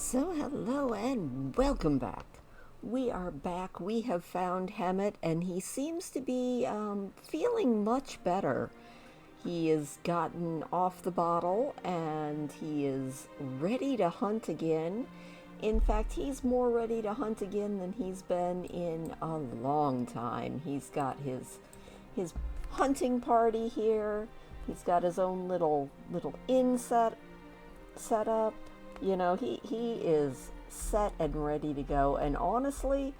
So hello and welcome back. We are back. We have found Hemet and he seems to be feeling much better. He has gotten off the bottle and he is ready to hunt again. In fact, he's more ready to hunt again than he's been in a long time. He's got his hunting party here. He's got his own little inn set up. You know, he is set and ready to go. And honestly,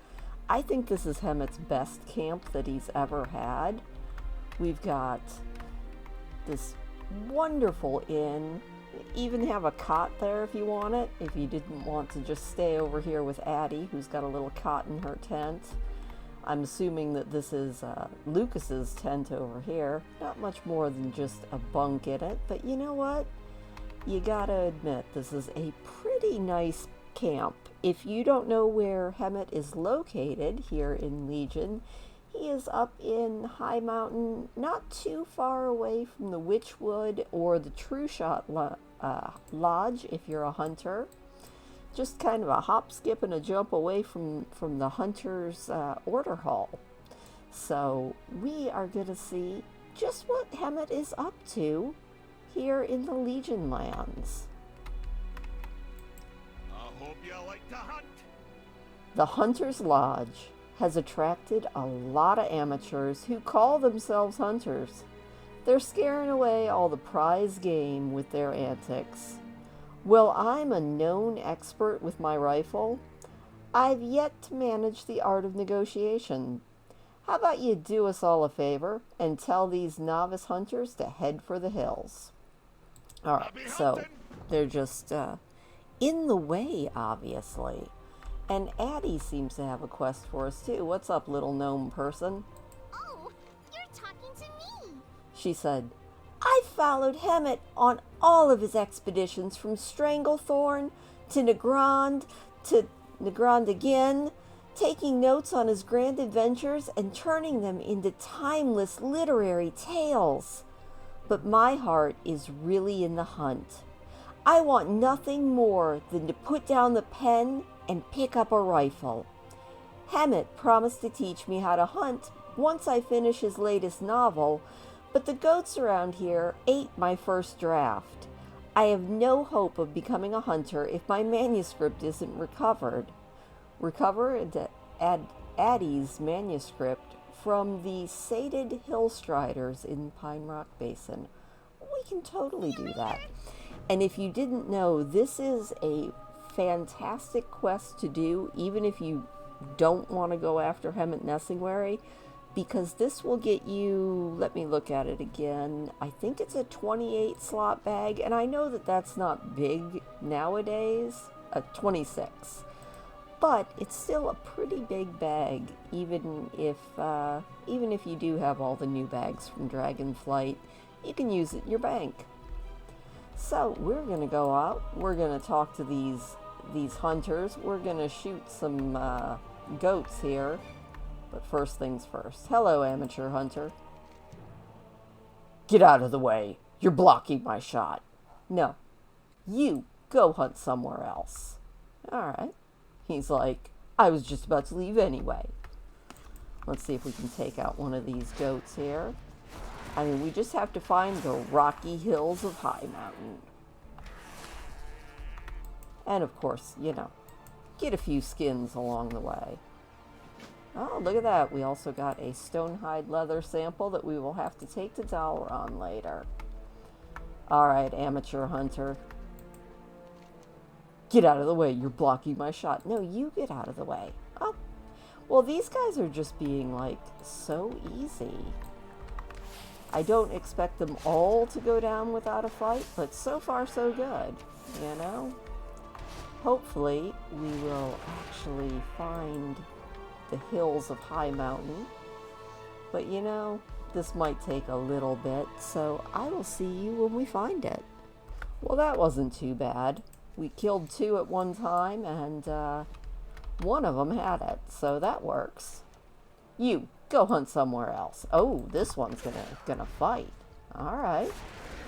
I think this is Hemet's best camp that he's ever had. We've got this wonderful inn. Even have a cot there if you want it, if you didn't want to just stay over here with Addie, who's got a little cot in her tent. I'm assuming that this is Lucas's tent over here. Not much more than just a bunk in it, but you know what? You gotta admit, this is a pretty nice camp. If you don't know where Hemet is located here in Legion, he is up in Highmountain, not too far away from the Witchwood or the True Shot Lodge if you're a hunter. Just kind of a hop, skip, and a jump away from the hunter's order hall. So we are going to see just what Hemet is up to here in the Legion lands. I hope you like to hunt. The Hunter's Lodge has attracted a lot of amateurs who call themselves hunters. They're scaring away all the prize game with their antics. Well, I'm a known expert with my rifle. I've yet to manage the art of negotiation. How about you do us all a favor and tell these novice hunters to head for the hills? Alright, so they're just in the way, obviously. And Addie seems to have a quest for us, too. What's up, little gnome person? Oh, you're talking to me. She said, I followed Hemet on all of his expeditions from Stranglethorn to Nagrand again, taking notes on his grand adventures and turning them into timeless literary tales. But my heart is really in the hunt. I want nothing more than to put down the pen and pick up a rifle. Hemet promised to teach me how to hunt once I finish his latest novel, but the goats around here ate my first draft. I have no hope of becoming a hunter if my manuscript isn't recovered. Recover Addie's manuscript from the sated hillstriders in Pine Rock Basin. We can totally do that. And if you didn't know, this is a fantastic quest to do, even if you don't want to go after Hemet Nessingwary, because this will get you, let me look at it again, I think it's a 28 slot bag, and I know that that's not big nowadays, 26. But it's still a pretty big bag, even if you do have all the new bags from Dragonflight. You can use it in your bank. So we're going to go out. We're going to talk to these hunters. We're going to shoot some goats here. But first things first. Hello, amateur hunter. Get out of the way. You're blocking my shot. No. You go hunt somewhere else. All right. He's like, I was just about to leave anyway. Let's see if we can take out one of these goats here. I mean, we just have to find the rocky hills of Highmountain. And of course, you know, get a few skins along the way. Oh, look at that. We also got a stonehide leather sample that we will have to take to Dalaran later. All right, amateur hunter. Get out of the way, you're blocking my shot. No, you get out of the way. Oh, well, these guys are just being, like, so easy. I don't expect them all to go down without a fight, but so far so good, you know? Hopefully, we will actually find the hills of Highmountain. But, you know, this might take a little bit, so I will see you when we find it. Well, that wasn't too bad. We killed 2 at one time, and one of them had it, so that works. You, go hunt somewhere else. Oh, this one's gonna fight. All right.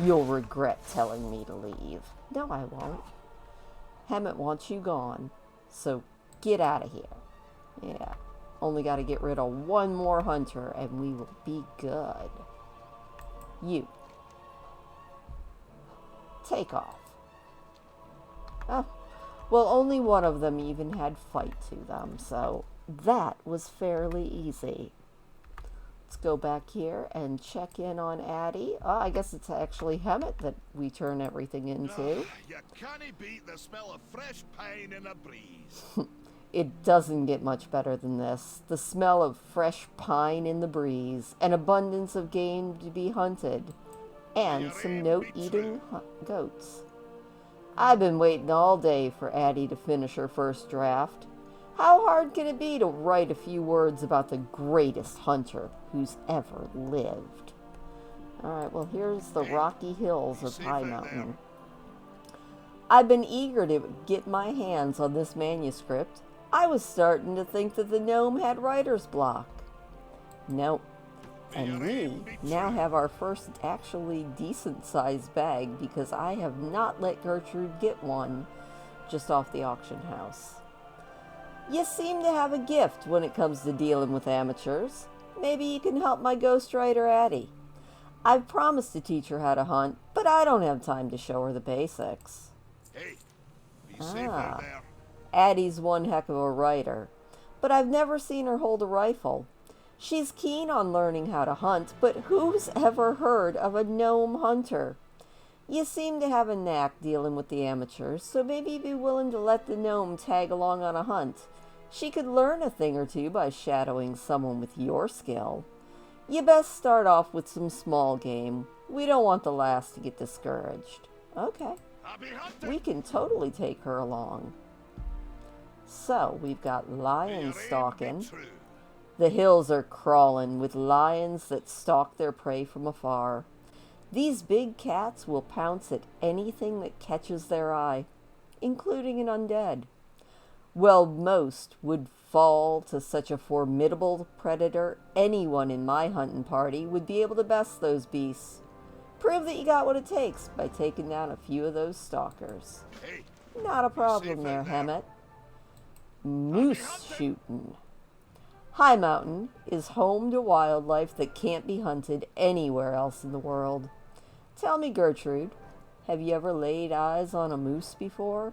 You'll regret telling me to leave. No, I won't. Hemet wants you gone, so get out of here. Yeah, only got to get rid of one more hunter and we will be good. You. Take off. Oh, well, only one of them even had fight to them, so that was fairly easy. Let's go back here and check in on Addie. Oh, I guess it's actually Hemet that we turn everything into. You can't beat the smell of fresh pine in a breeze. It doesn't get much better than this. The smell of fresh pine in the breeze, an abundance of game to be hunted, and some note-eating goats. I've been waiting all day for Addie to finish her first draft. How hard can it be to write a few words about the greatest hunter who's ever lived? Alright, well, here's the rocky hills of Highmountain. I've been eager to get my hands on this manuscript. I was starting to think that the gnome had writer's block. Nope. And we now have our first actually decent-sized bag because I have not let Gertrude get one just off the auction house. You seem to have a gift when it comes to dealing with amateurs. Maybe you can help my ghostwriter Addie. I've promised to teach her how to hunt, but I don't have time to show her the basics. Hey, be safe out there. Addie's one heck of a writer, but I've never seen her hold a rifle. She's keen on learning how to hunt, but who's ever heard of a gnome hunter? You seem to have a knack dealing with the amateurs, so maybe you'd be willing to let the gnome tag along on a hunt. She could learn a thing or two by shadowing someone with your skill. You best start off with some small game. We don't want the lass to get discouraged. Okay, we can totally take her along. So, we've got lion stalking. The hills are crawling with lions that stalk their prey from afar. These big cats will pounce at anything that catches their eye, including an undead. Well, most would fall to such a formidable predator, anyone in my hunting party would be able to best those beasts. Prove that you got what it takes by taking down a few of those stalkers. Not a problem there, Hemet. Moose shooting. Highmountain is home to wildlife that can't be hunted anywhere else in the world. Tell me, Gertrude, have you ever laid eyes on a moose before?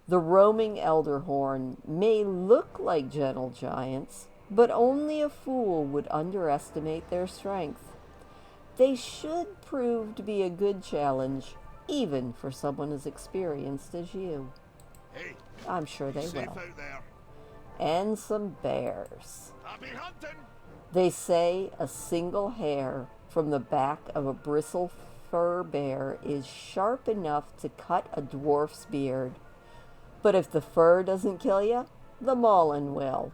The roaming elderhorn may look like gentle giants, but only a fool would underestimate their strength. They should prove to be a good challenge, even for someone as experienced as you. I'm sure they will. And some bears. They say a single hair from the back of a bristle fur bear is sharp enough to cut a dwarf's beard. But if the fur doesn't kill you, the maulin will.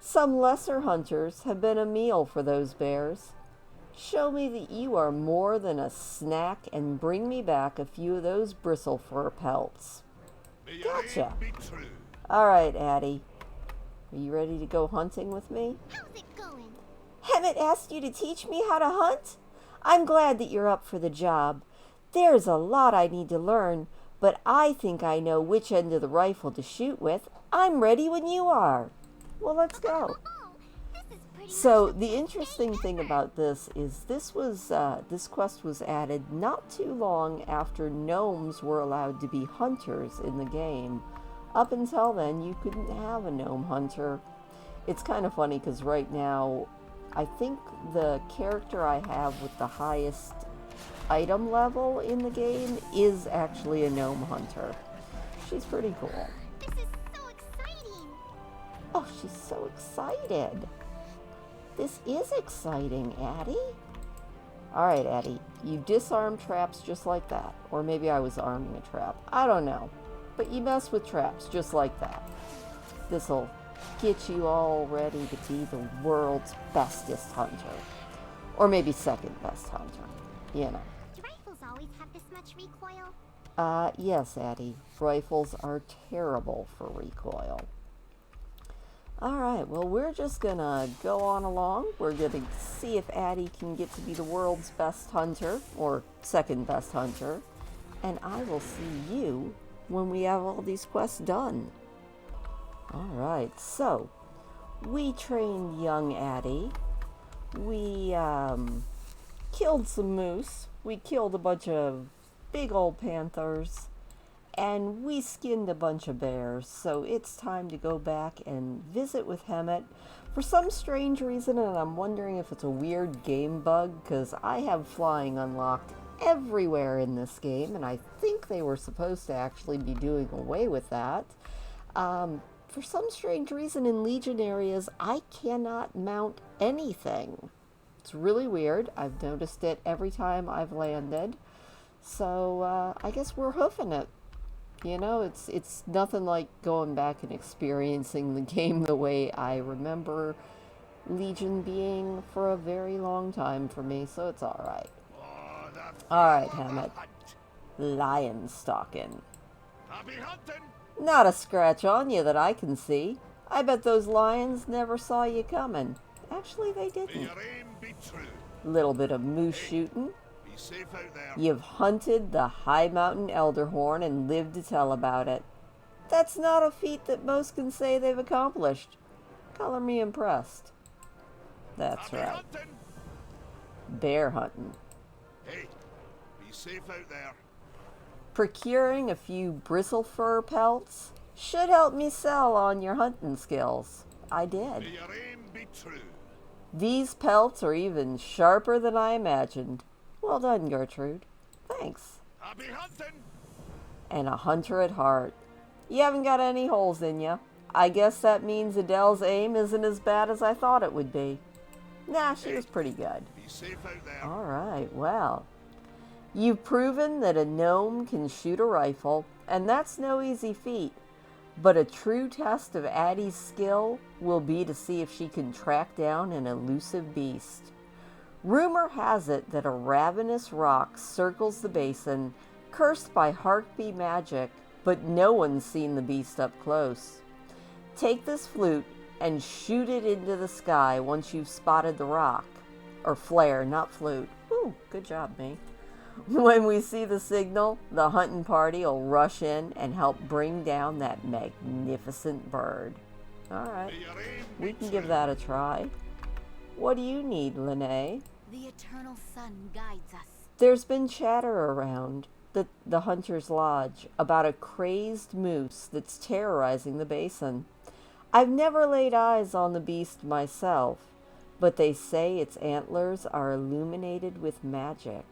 Some lesser hunters have been a meal for those bears. Show me that you are more than a snack and bring me back a few of those bristle fur pelts. Gotcha. All right, Addie. Are you ready to go hunting with me? How's it going? Hemet asked you to teach me how to hunt? I'm glad that you're up for the job. There's a lot I need to learn, but I think I know which end of the rifle to shoot with. I'm ready when you are. Well, let's go. So the interesting thing about this is this quest was added not too long after gnomes were allowed to be hunters in the game. Up until then, you couldn't have a gnome hunter. It's kind of funny because right now, I think the character I have with the highest item level in the game is actually a gnome hunter. She's pretty cool. This is so exciting. Oh, she's so excited. This is exciting, Addie. Alright, Addie, you disarm traps just like that. Or maybe I was arming a trap. I don't know. But you mess with traps just like that. This'll get you all ready to be the world's bestest hunter. Or maybe second best hunter. You know. Do rifles always have this much recoil? Yes, Addie. Rifles are terrible for recoil. Alright, well, we're just gonna go on along. We're gonna see if Addie can get to be the world's best hunter, or second best hunter, and I will see you when we have all these quests done. Alright, so we trained young Addie. We killed some moose. We killed a bunch of big old panthers. And we skinned a bunch of bears, so it's time to go back and visit with Hemet. For some strange reason, and I'm wondering if it's a weird game bug, because I have flying unlocked everywhere in this game, and I think they were supposed to actually be doing away with that. For some strange reason, in Legion areas, I cannot mount anything. It's really weird. I've noticed it every time I've landed. So, I guess we're hoofing it. You know, it's nothing like going back and experiencing the game the way I remember Legion being for a very long time for me, so it's alright. Alright, Hemet. Lion stalking. Happy hunting! Not a scratch on you that I can see. I bet those lions never saw you coming. Actually, they May didn't. your aim be true. Little bit of moose shooting. Be safe out there. You've hunted the Highmountain Elderhorn and lived to tell about it. That's not a feat that most can say they've accomplished. Color me impressed. That's Happy right. hunting! Bear hunting. Hey, be safe out there. Procuring a few bristle fur pelts should help me sell on your hunting skills. I did. May your aim be true. These pelts are even sharper than I imagined. Well done, Gertrude. Thanks. Happy hunting! And a hunter at heart. You haven't got any holes in you. I guess that means Adele's aim isn't as bad as I thought it would be. Nah, she was pretty good. Be safe out there. Alright, well. You've proven that a gnome can shoot a rifle, and that's no easy feat. But a true test of Addie's skill will be to see if she can track down an elusive beast. Rumor has it that a ravenous rock circles the basin, cursed by Heartbeat magic, but no one's seen the beast up close. Take this flute and shoot it into the sky once you've spotted the rock. Or flare, not flute. Ooh, good job, me. When we see the signal, the hunting party will rush in and help bring down that magnificent bird. Alright, May your aim we be can true. give that a try. What do you need, Lene? The eternal sun guides us. There's been chatter around the Hunter's Lodge about a crazed moose that's terrorizing the basin. I've never laid eyes on the beast myself, but they say its antlers are illuminated with magic.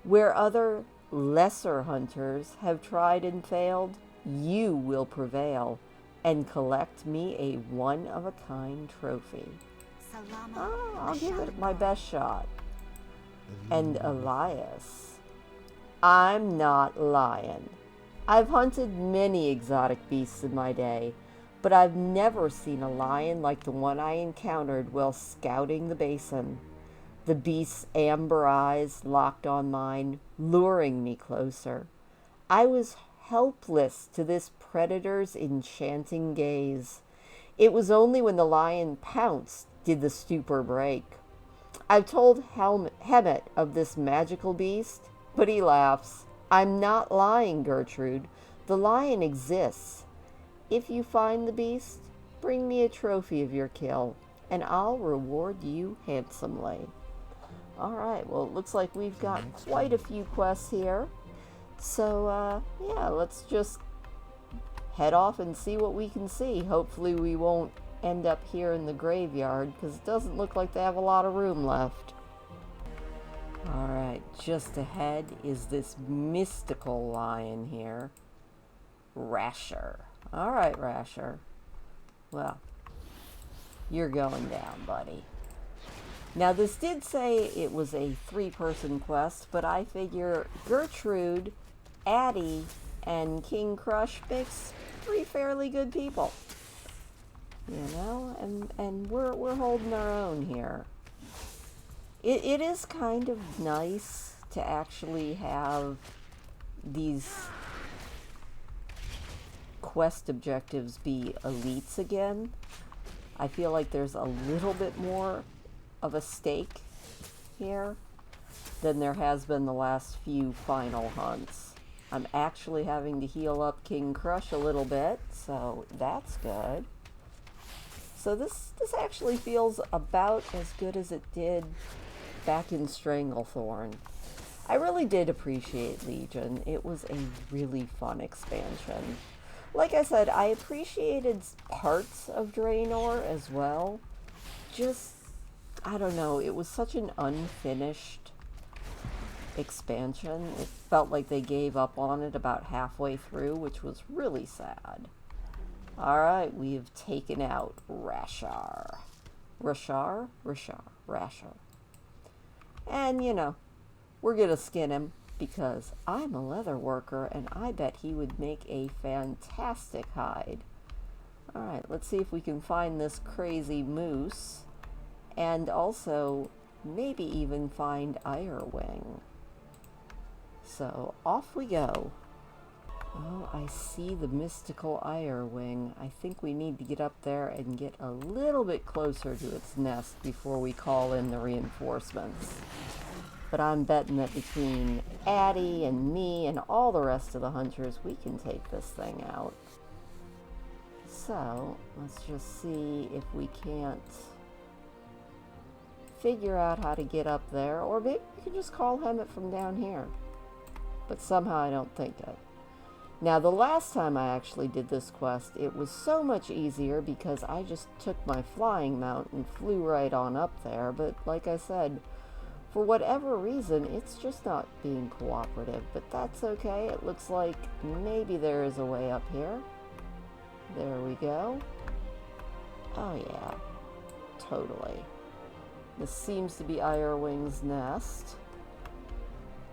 Where other, lesser hunters have tried and failed, you will prevail and collect me a one-of-a-kind trophy. Salama. I'll give it my best shot. And Elias. I'm not lying. I've hunted many exotic beasts in my day, but I've never seen a lion like the one I encountered while scouting the basin. The beast's amber eyes locked on mine, luring me closer. I was helpless to this predator's enchanting gaze. It was only when the lion pounced did the stupor break. I've told Hemet of this magical beast, but he laughs. I'm not lying, Gertrude. The lion exists. If you find the beast, bring me a trophy of your kill, and I'll reward you handsomely. Alright, well, it looks like we've got quite a few quests here. So, yeah, let's just head off and see what we can see. Hopefully we won't end up here in the graveyard, because it doesn't look like they have a lot of room left. Alright, just ahead is this mystical lion here. Rasher. Alright, Rasher. Well, you're going down, buddy. Now, this did say it was a 3-person quest, but I figure Gertrude, Addie, and King Crush makes 3 fairly good people. You know, and we're holding our own here. It is kind of nice to actually have these quest objectives be elites again. I feel like there's a little bit more of a stake here than there has been the last few final hunts. I'm actually having to heal up King Crush a little bit, so that's good. So this actually feels about as good as it did back in Stranglethorn. I really did appreciate Legion. It was a really fun expansion. Like I said, I appreciated parts of Draenor as well. Just, I don't know, it was such an unfinished expansion. It felt like they gave up on it about halfway through, which was really sad. Alright, we have taken out Rashar. Rashar? Rashar. And, you know, we're gonna skin him because I'm a leather worker and I bet he would make a fantastic hide. Alright, let's see if we can find this crazy moose and also maybe even find Irewing. So off we go. Oh, I see the mystical Irewing. I think we need to get up there and get a little bit closer to its nest before we call in the reinforcements. But I'm betting that between Addie and me and all the rest of the hunters, we can take this thing out. So, let's just see if we can't figure out how to get up there. Or maybe we can just call Hemet from down here. But somehow I don't think it. Now, the last time I actually did this quest, it was so much easier because I just took my flying mount and flew right on up there. But like I said, for whatever reason, it's just not being cooperative, but that's okay. It looks like maybe there is a way up here. There we go. Oh yeah, totally. This seems to be Irewing's nest.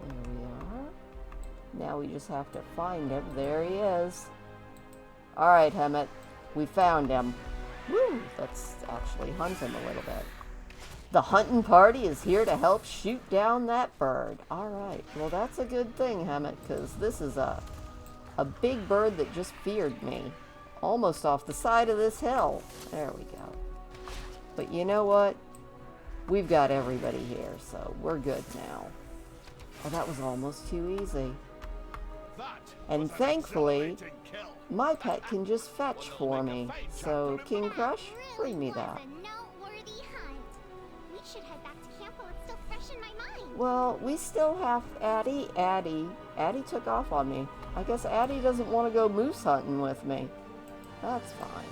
There we are. Now we just have to find him. There he is. Alright, Hemet. We found him. Woo! Let's actually hunt him a little bit. The hunting party is here to help shoot down that bird. Alright, well that's a good thing, Hemet, because this is a big bird that just feared me. Almost off the side of this hill. There we go. But you know what? We've got everybody here, so we're good now. Oh, that was almost too easy. And thankfully, my pet can just fetch for me. So, King Crush, bring me that. Well, we still have Addie. Addie took off on me. I guess Addie doesn't want to go moose hunting with me. That's fine.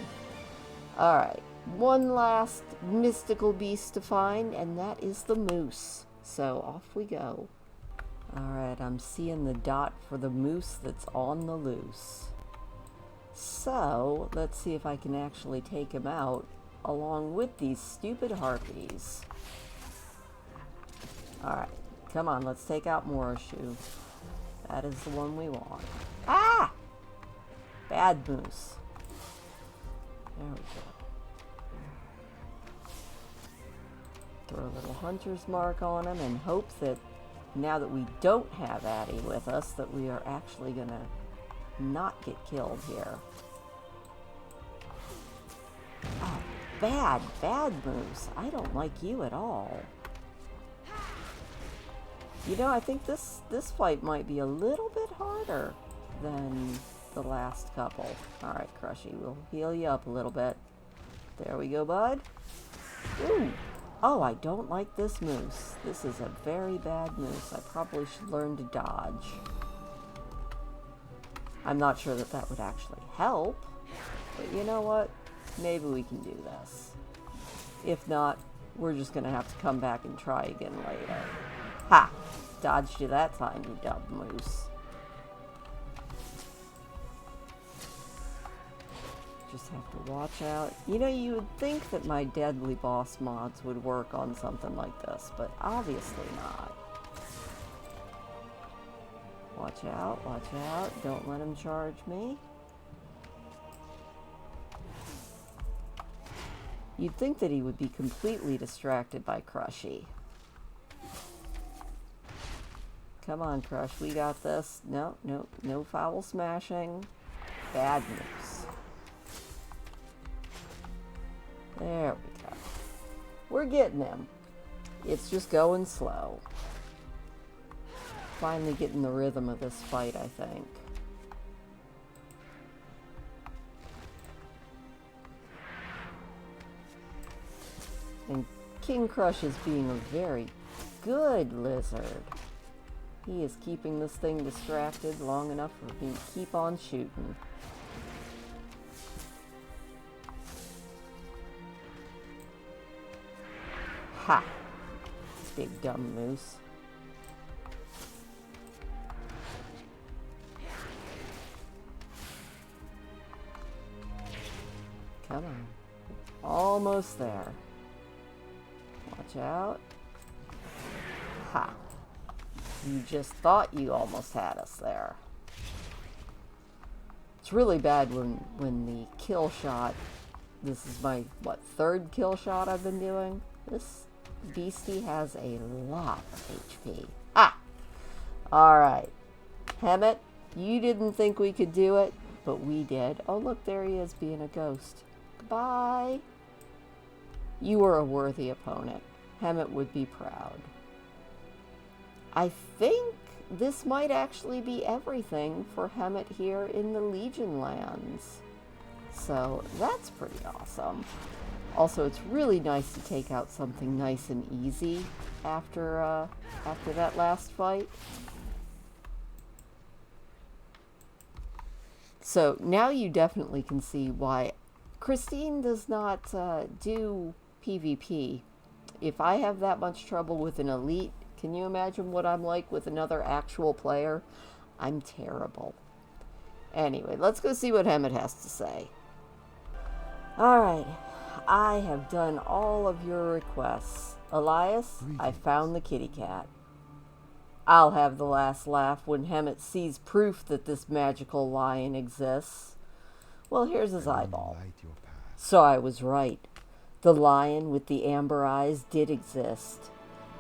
Alright, one last mystical beast to find, and that is the moose. So, off we go. Alright, I'm seeing the dot for the moose that's on the loose. So, let's see if I can actually take him out along with these stupid harpies. Alright, come on, let's take out Morashu. That is the one we want. Ah! Bad moose. There we go. Throw a little hunter's mark on him and hope that now that we don't have Addie with us, that we are actually gonna not get killed here. Oh, bad moose. I don't like you at all. You know, I think this fight might be a little bit harder than the last couple. Alright, Crushy, we'll heal you up a little bit. There we go, bud. Ooh. Oh, I don't like this moose. This is a very bad moose. I probably should learn to dodge. I'm not sure that that would actually help. But you know what? Maybe we can do this. If not, we're just going to have to come back and try again later. Ha! Dodged you that time, you dumb moose. Just have to watch out. You know, you would think that my deadly boss mods would work on something like this, but obviously not. Watch out, watch out. Don't let him charge me. You'd think that he would be completely distracted by Crushy. Come on, Crush, we got this. No, no, no foul smashing. Bad moose. There we go. We're getting him. It's just going slow. finally getting the rhythm of this fight, I think. And King Crush is being a very good lizard. He is keeping this thing distracted long enough for me to keep on shooting. Ha! Big dumb moose. Come on. Almost there. Watch out. Ha! You just thought you almost had us there. It's really bad when the kill shot, this is my, what, third kill shot I've been doing? This beastie has a lot of HP. Ah! Alright. Hemet, you didn't think we could do it, but we did. Oh, look, there he is being a ghost. Goodbye. You were a worthy opponent. Hemet would be proud. I think this might actually be everything for Hemet here in the Legion lands. So that's pretty awesome. Also, it's really nice to take out something nice and easy after that last fight. So now you definitely can see why Christine does not do PvP. If I have that much trouble with an elite, can you imagine what I'm like with another actual player? I'm terrible. Anyway, let's go see what Hemet has to say. Alright, I have done all of your requests. Elias, I found the kitty cat. I'll have the last laugh when Hemet sees proof that this magical lion exists. Well, here's his eyeball. So I was right. The lion with the amber eyes did exist.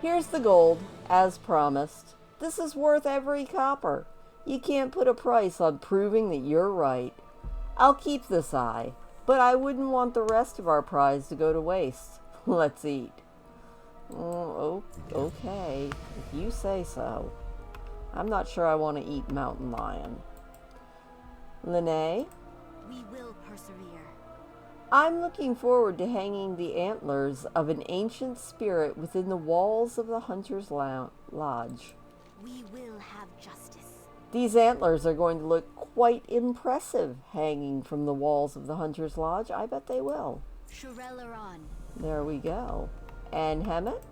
Here's the gold, as promised. This is worth every copper. You can't put a price on proving that you're right. I'll keep this eye, but I wouldn't want the rest of our prize to go to waste. Let's eat. Oh, okay, if you say so. I'm not sure I want to eat mountain lion. Lene? We will persevere. I'm looking forward to hanging the antlers of an ancient spirit within the walls of the Hunter's Lodge. We will have justice. These antlers are going to look quite impressive hanging from the walls of the Hunter's Lodge. I bet they will. Shirelaron. There we go. And Hemet?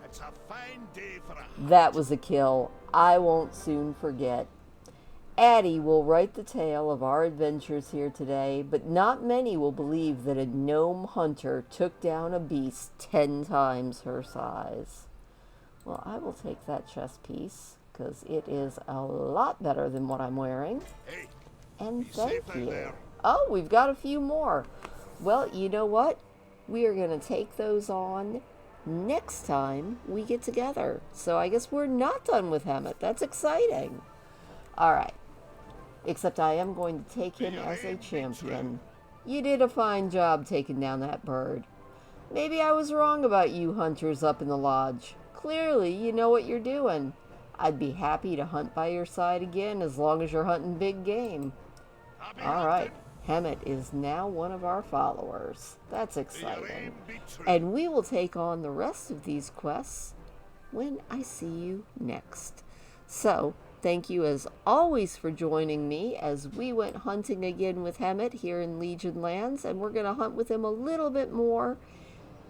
It's a fine day for a hunt. That was a kill I won't soon forget. Addie will write the tale of our adventures here today, but not many will believe that a gnome hunter took down a beast 10 times her size. Well, I will take that chest piece, because it is a lot better than what I'm wearing. Hey, And be thank safe out you. there. Oh, we've got a few more. Well, you know what? We are going to take those on next time we get together. So I guess we're not done with Hemet. That's exciting. All right. Except I am going to take him as a champion. You did a fine job taking down that bird. Maybe I was wrong about you hunters up in the lodge. Clearly, you know what you're doing. I'd be happy to hunt by your side again as long as you're hunting big game. All right. Hemet is now one of our followers. That's exciting. And we will take on the rest of these quests when I see you next. So, thank you as always for joining me as we went hunting again with Hemet here in Legion Lands, and we're going to hunt with him a little bit more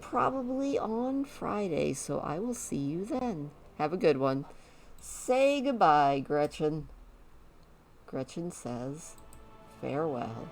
probably on Friday, so I will see you then. Have a good one. Say goodbye, Gretchen. Gretchen says, farewell.